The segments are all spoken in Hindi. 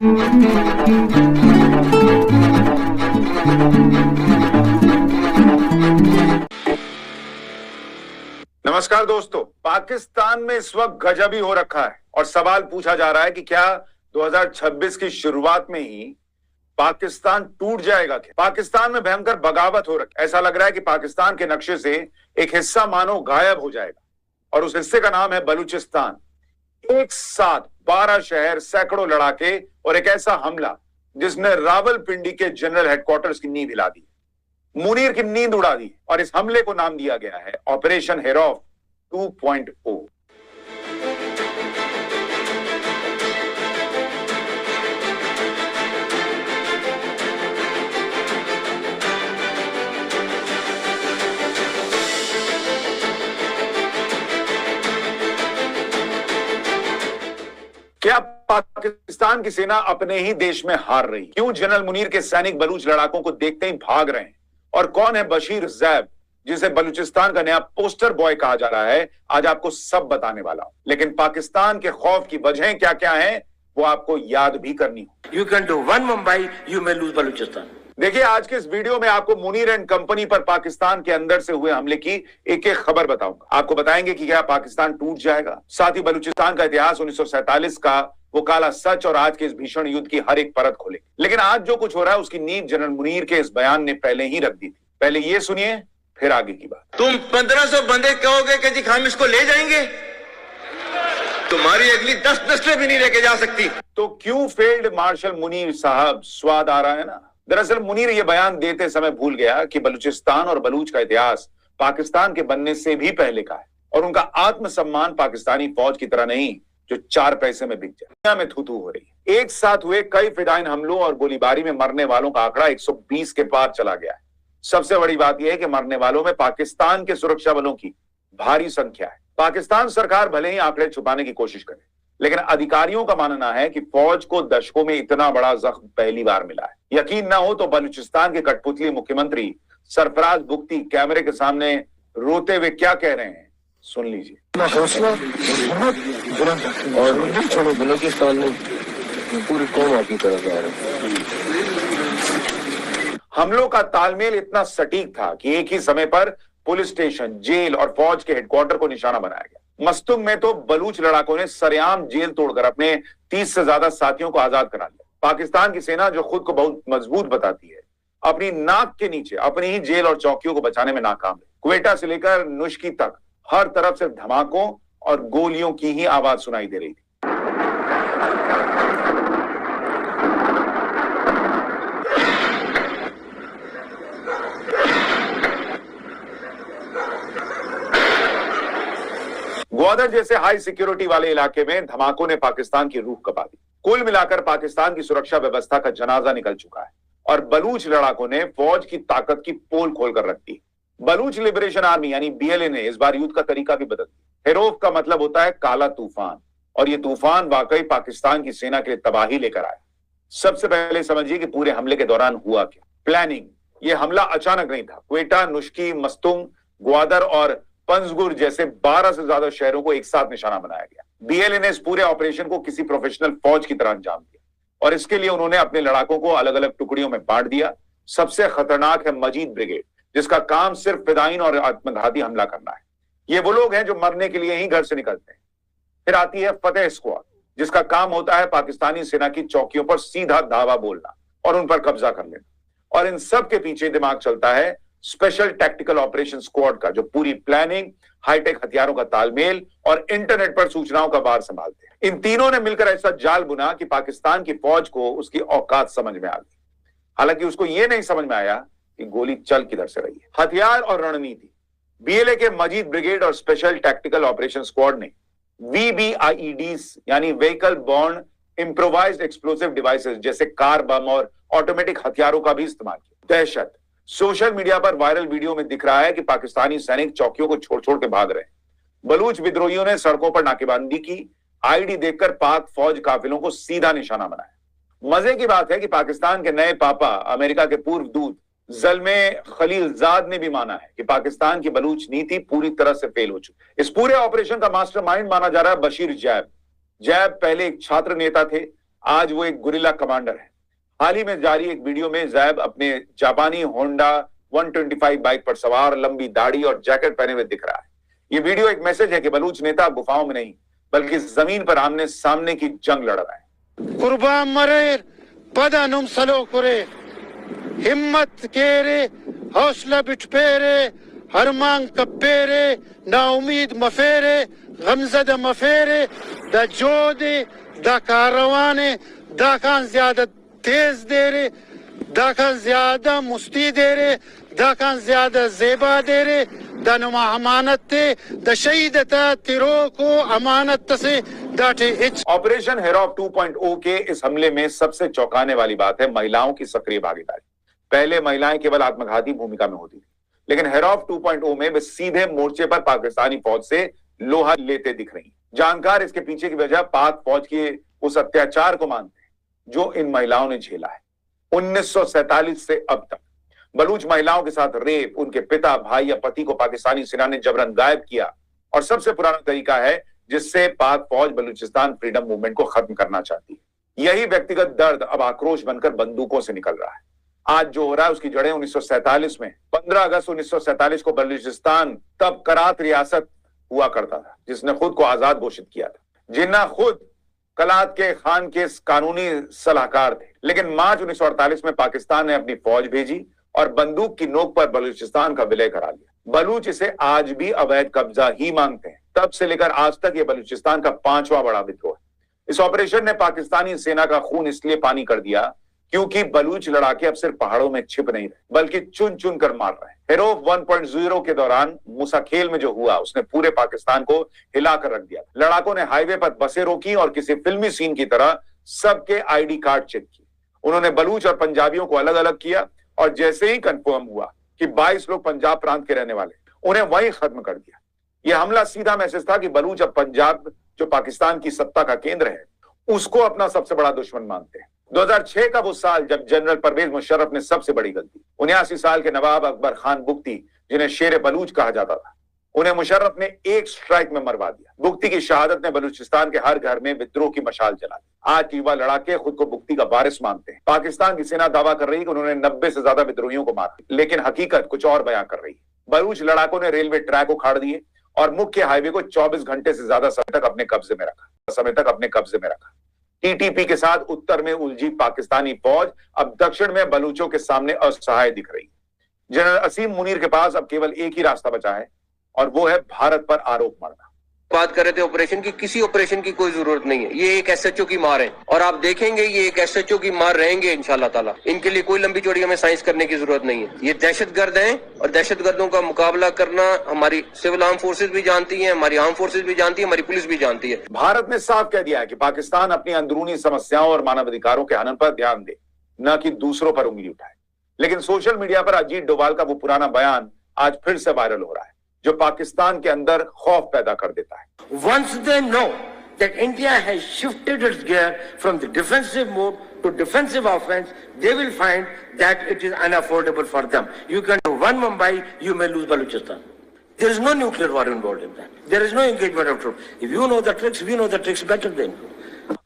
नमस्कार दोस्तों, पाकिस्तान में इस वक्त गजब ही हो रखा है और सवाल पूछा जा रहा है कि क्या 2026 की शुरुआत में ही पाकिस्तान टूट जाएगा। क्या पाकिस्तान में भयंकर बगावत हो रखी है। ऐसा लग रहा है कि पाकिस्तान के नक्शे से एक हिस्सा मानो गायब हो जाएगा और उस हिस्से का नाम है बलूचिस्तान। एक साथ 12 शहर, सैकड़ों लड़ाके और एक ऐसा हमला जिसने रावलपिंडी के जनरल हेडक्वार्टर्स की नींव हिला दी, मुनीर की नींद उड़ा दी और इस हमले को नाम दिया गया है ऑपरेशन हेरौफ 2.0। क्या पाकिस्तान की सेना अपने ही देश में हार रही? क्यों जनरल मुनीर के सैनिक बलूच लड़ाकों को देखते ही भाग रहे हैं? और कौन है बशीर जैब, जिसे बलूचिस्तान का नया पोस्टर बॉय कहा जा रहा है? आज आपको सब बताने वाला हूं। लेकिन पाकिस्तान के खौफ की वजहें क्या क्या हैं, वो आपको याद भी करनी हो। You can do one Mumbai, you may lose Balochistan. देखिए, आज के इस वीडियो में आपको मुनीर एंड कंपनी पर पाकिस्तान के अंदर से हुए हमले की एक एक खबर बताऊंगा। आपको बताएंगे कि क्या पाकिस्तान टूट जाएगा। साथ ही बलूचिस्तान का इतिहास 1947 का वो काला सच और आज के इस भीषण युद्ध की हर एक परत खोले। लेकिन आज जो कुछ हो रहा है उसकी नींव जनरल मुनीर के इस बयान ने पहले ही रख दी थी। पहले ये सुनिए, फिर आगे की बात। तुम 1500 बंदे कहोगे कि जी हम इसको ले जाएंगे, तुम्हारी अगली 10 नस्लें भी नहीं लेके जा सकती। तो क्यों फील्ड मार्शल मुनीर साहब स्वाद आ रहा है ना? दरअसल मुनीर ये बयान देते समय भूल गया कि बलूचिस्तान और बलूच का इतिहास पाकिस्तान के बनने से भी पहले का है और उनका आत्मसम्मान पाकिस्तानी फौज की तरह नहीं जो 4 पैसे में बिक जाए। दुनिया में थू-थू हो रही है। एक साथ हुए कई फिदाइन हमलों और गोलीबारी में मरने वालों का आंकड़ा 120 के पार चला गया है। सबसे बड़ी बात यह है कि मरने वालों में पाकिस्तान के सुरक्षा बलों की भारी संख्या है। पाकिस्तान सरकार भले ही आंकड़े छुपाने की कोशिश करे, लेकिन अधिकारियों का मानना है कि फौज को दशकों में इतना बड़ा जख्म पहली बार मिला है। यकीन ना हो तो बलूचिस्तान के कठपुतली मुख्यमंत्री सरफराज बुख्ती कैमरे के सामने रोते हुए क्या कह रहे हैं, सुन लीजिए। और बलूचिस्तान में पूरी कौम आपकी तरफ आ रही है। हमलों का तालमेल इतना सटीक था कि एक ही समय पर पुलिस स्टेशन, जेल और फौज के हेडक्वार्टर को निशाना बनाया गया। मस्तुंग में तो बलूच लड़ाकों ने सरेआम जेल तोड़कर अपने 30 से ज्यादा साथियों को आजाद करा लिया। पाकिस्तान की सेना जो खुद को बहुत मजबूत बताती है, अपनी नाक के नीचे अपनी ही जेल और चौकियों को बचाने में नाकाम है। क्वेटा से लेकर नुश्की तक हर तरफ से धमाकों और गोलियों की ही आवाज सुनाई दे रही थी। ग्वादर जैसे हाई सिक्योरिटी वाले इलाके में धमाकों ने पाकिस्तान की रूह कपा दी। कुल मिलाकर पाकिस्तान की सुरक्षा व्यवस्था का जनाजा निकल चुका है और बलूच लड़ाकों ने फौज की ताकत की पोल खोलकर रख दी। बलूच लिबरेशन आर्मी यानी बीएलए ने इस बार युद्ध का तरीका भी बदल दिया। हेरौफ का मतलब होता है काला तूफान, और ये तूफान वाकई पाकिस्तान की सेना के लिए तबाही लेकर आया। सबसे पहले समझिए कि पूरे हमले के दौरान हुआ क्या। प्लानिंग, ये हमला अचानक नहीं था। क्वेटा, नुश्की, मस्तुंग, ग्वादर और पंजगुर जैसे 12 से ज्यादा शहरों को एक साथ निशाना बनाया गया। बीएलए ने इस पूरे ऑपरेशन को किसी प्रोफेशनल फौज की तरह अंजाम दिया और इसके लिए उन्होंने अपने लड़ाकों को अलग अलग टुकड़ियों में बांट दिया। सबसे खतरनाक है मजीद ब्रिगेड, जिसका काम सिर्फ फिदाइन और आत्मघाती हमला करना है। ये वो लोग हैं जो मरने के लिए ही घर से निकलते हैं। फिर आती है फतेह स्क्वाड, जिसका काम होता है पाकिस्तानी सेना की चौकियों पर सीधा धावा बोलना और उन पर कब्जा कर लेना। और इन सब के पीछे दिमाग चलता है स्पेशल टैक्टिकल ऑपरेशन स्क्वाड का, जो पूरी प्लानिंग, हाईटेक हथियारों का तालमेल और इंटरनेट पर सूचनाओं का भार संभालते हैं। इन तीनों ने मिलकर ऐसा जाल बुना कि पाकिस्तान की फौज को उसकी औकात समझ में आ गई। हालांकि उसको यह नहीं समझ में आया कि गोली चल किधर से रही है। हथियार और रणनीति, बीएलए के मजीद ब्रिगेड और स्पेशल टैक्टिकल ऑपरेशन स्क्वाड ने वीबीआईईडीज यानी vehicle born improvised explosive devices जैसे कार बम और ऑटोमेटिक हथियारों का भी इस्तेमाल किया। दहशत, सोशल मीडिया पर वायरल वीडियो में दिख रहा है कि पाकिस्तानी सैनिक चौकियों को छोड़ छोड़ के भाग रहे हैं। बलूच विद्रोहियों ने सड़कों पर नाकेबंदी की, आईडी देखकर पाक फौज काफिलों को सीधा निशाना बनाया। मजे की बात है कि पाकिस्तान के नए पापा, अमेरिका के पूर्व दूत ज़ल्मे खलीलजाद ने भी माना है कि पाकिस्तान की बलूच नीति पूरी तरह से फेल हो चुकी। इस पूरे ऑपरेशन का मास्टरमाइंड माना जा रहा है बशीर जैब। जैब पहले एक छात्र नेता थे, आज वो एक गुरिल्ला कमांडर है। हाल ही में जारी एक वीडियो में जैब अपने जापानी होंडा 125 बाइक पर सवार, लंबी दाढ़ी और जैकेट पहने हुए दिख रहा है। ये वीडियो एक मैसेज है कि बलूच नेता गुफाओं में नहीं बल्कि जमीन पर आमने सामने की जंग लड़ रहा है। कुर्बान मरे पदानुम सलो करे, हिम्मत केरे, हौसला बिठपेरे, हर मांग कपेरे, ना उम्मीद मफेरे, गमजद मफेरे, दा जोदे, दा कारवाने, दा खान ज्यादा तेज दे रे, दा खान ज्यादा मुस्ती दे रे, दा खान ज्यादा जेबा दे रे, दा नुमा अमानत ते, दा शहीदता तिरो को अमानत से दाटे इच। ऑपरेशन हेरॉफ 2.0 के इस हमले में सबसे चौंकाने वाली बात है महिलाओं की सक्रिय भागीदारी। पहले महिलाएं केवल आत्मघाती भूमिका में होती थी, लेकिन हेरॉफ 2.0 में वे सीधे मोर्चे पर पाकिस्तानी फौज से लोहा लेते दिख रही। जानकार इसके पीछे की वजह पाक फौज के उस अत्याचार को मानते हैं जो इन महिलाओं ने झेला है। 1947 से अब तक बलूच महिलाओं के साथ रेप, उनके पिता, भाई या पति को पाकिस्तानी सेना ने जबरन गायब किया, और सबसे पुराना तरीका है जिससे पाक फौज बलूचिस्तान फ्रीडम मूवमेंट को खत्म करना चाहती है। यही व्यक्तिगत दर्द अब आक्रोश बनकर बंदूकों से निकल रहा है। आज जो हो रहा है उसकी जड़ें 1947 में 15 अगस्त 1947 को बलूचिस्तान तब करात रियासत हुआ करता था, जिसने खुद को आजाद घोषित किया था। जिन्ना खुद कलात के खान के कानूनी सलाहकार थे, लेकिन मार्च 1948 में पाकिस्तान ने अपनी फौज भेजी और बंदूक की नोक पर बलूचिस्तान का विलय करा लिया। बलूच इसे आज भी अवैध कब्जा ही मांगते हैं। तब से लेकर आज तक ये बलूचिस्तान का 5वां बड़ा विद्रोह है। इस ऑपरेशन ने पाकिस्तानी सेना का खून इसलिए पानी कर दिया क्योंकि बलूच लड़ाके अब सिर्फ पहाड़ों में छिप नहीं रहे बल्कि चुन चुन कर मार रहे हैं। हेरोफ 1.0 के दौरान मुसाखेल में जो हुआ उसने पूरे पाकिस्तान को हिलाकर रख दिया। लड़ाकों ने हाईवे पर बसें रोकी और किसी फिल्मी सीन की तरह सबके आईडी कार्ड चेक किए। उन्होंने बलूच और पंजाबियों को अलग अलग किया और जैसे ही कंफर्म हुआ कि 22 लोग पंजाब प्रांत के रहने वाले, उन्हें वहीं खत्म कर दिया। यह हमला सीधा मैसेज था कि बलूच अब पंजाब, जो पाकिस्तान की सत्ता का केंद्र है, उसको अपना सबसे बड़ा दुश्मन मानते हैं। 2006 का वो साल जब जनरल परवेज मुशर्रफ ने सबसे बड़ी गलती, 79 साल के नवाब अकबर खान बुख्ती, जिन्हें शेर बलूच कहा जाता था, उन्हें मुशर्रफ ने एक स्ट्राइक में मरवा दिया। बुख्ती की शहादत ने बलूचिस्तान के हर घर में विद्रोह की मशाल जला दी। आज के युवा लड़ाके खुद को बुख्ती का वारिस मानते हैं। पाकिस्तान की सेना दावा कर रही है कि उन्होंने 90 से ज्यादा विद्रोहियों को मारा, लेकिन हकीकत कुछ और बयां कर रही है। बलूच लड़ाकों ने रेलवे ट्रैक उखाड़ दिए और मुख्य हाईवे को 24 घंटे से ज्यादा समय तक अपने कब्जे में रखा। टीटीपी के साथ उत्तर में उलझी पाकिस्तानी फौज अब दक्षिण में बलूचों के सामने असहाय दिख रही। जनरल असीम मुनीर के पास अब केवल एक ही रास्ता बचा है और वो है भारत पर आरोप मरना। बात कर रहे थे ऑपरेशन की, किसी ऑपरेशन की कोई जरूरत नहीं है। ये एक एसएचओ की मार है और आप देखेंगे ये एक एसएचओ की मार रहेंगे इंशाल्लाह ताला। इनके लिए कोई लंबी चौड़ी हमें साइंस करने की जरूरत नहीं है। ये दहशतगर्द हैं और दहशतगर्दों का मुकाबला करना हमारी सिविल आर्म फोर्सेज भी जानती है, हमारी आर्म फोर्सेज भी जानती है, हमारी पुलिस भी जानती है। भारत ने साफ कह दिया है कि पाकिस्तान अपनी अंदरूनी समस्याओं और मानवाधिकारों के हनन पर ध्यान दे, न कि दूसरों पर उंगली उठाए। लेकिन सोशल मीडिया पर अजीत डोभाल का वो पुराना बयान आज फिर से वायरल हो रहा है, जो पाकिस्तान के अंदर खौफ पैदा कर देता है। Once they know that India has shifted its gear from the defensive mode to defensive offense, they will find that it is unaffordable for them. You can do one Mumbai, you may lose Balochistan. There is no nuclear war involved in that. There is no engagement of troops. If you know the tricks, we know the tricks better than you.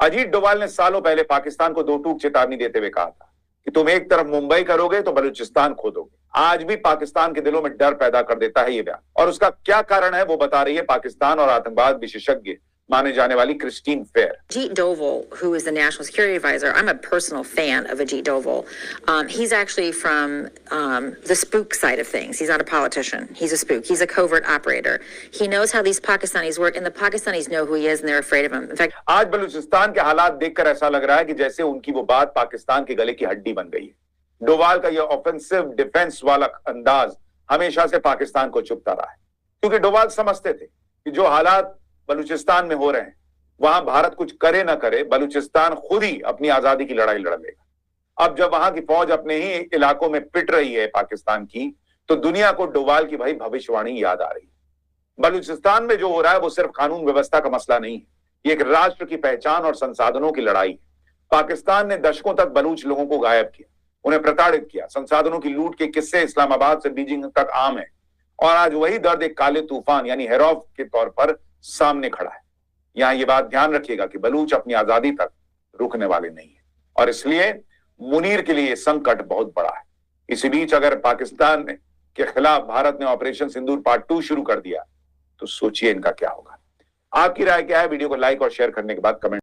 Ajit Doval ने सालों पहले पाकिस्तान को 2 टूक चेतावनी देते हुए कहा था कि तुम एक तरफ मुंबई करोगे तो बलूचिस्तान खो दोगे। आज भी पाकिस्तान के दिलों में डर पैदा कर देता है ये बयान, और उसका क्या कारण है वो बता रही है पाकिस्तान और आतंकवाद विशेषज्ञ माने जाने वाली Christine fair. Ajit Doval, who is the National Security Advisor, I'm a personal fan of Ajit Doval. He's actually from the spook side of things. He's not a politician. He's a spook. He's a covert operator. He knows how these Pakistanis work, and the Pakistanis know who he is, and they're afraid of him. In fact, आज बलूचिस्तान के हालात देखकर ऐसा लग रहा है कि जैसे उनकी वो बात पाकिस्तान के गले की हड्डी बन गई है। डोभाल का यह ऑफेंसिव डिफेंस वाला अंदाज हमेशा से पाकिस्तान को चुभता रहा है, क्योंकि डोभाल समझते थे कि जो हालात बलूचिस्तान में हो रहे हैं वहां भारत कुछ करे ना करे, बलूचिस्तान खुद ही अपनी आजादी की लड़ाई लड़ लेगा। अब जब वहां की फौज अपने ही इलाकों में पिट रही है पाकिस्तान की, तो दुनिया को डोभाल की भाई भविष्यवाणी याद आ रही है। बलूचिस्तान में जो हो रहा है वो सिर्फ कानून व्यवस्था का मसला नहीं है, ये एक राष्ट्र की पहचान और संसाधनों की लड़ाई है। पाकिस्तान ने दशकों तक बलूच लोगों को गायब किया, उन्हें प्रताड़ित किया। संसाधनों की लूट के किस्से इस्लामाबाद से बीजिंग तक आम है, और आज वही दर्द एक काले तूफान यानी हेरॉफ के तौर पर सामने खड़ा है। यहां ये बात ध्यान रखिएगा कि बलूच अपनी आजादी तक रुकने वाले नहीं है और इसलिए मुनीर के लिए संकट बहुत बड़ा है। इसी बीच अगर पाकिस्तान के खिलाफ भारत ने ऑपरेशन सिंदूर पार्ट 2 शुरू कर दिया तो सोचिए इनका क्या होगा। आपकी राय क्या है? वीडियो को लाइक और शेयर करने के बाद कमेंट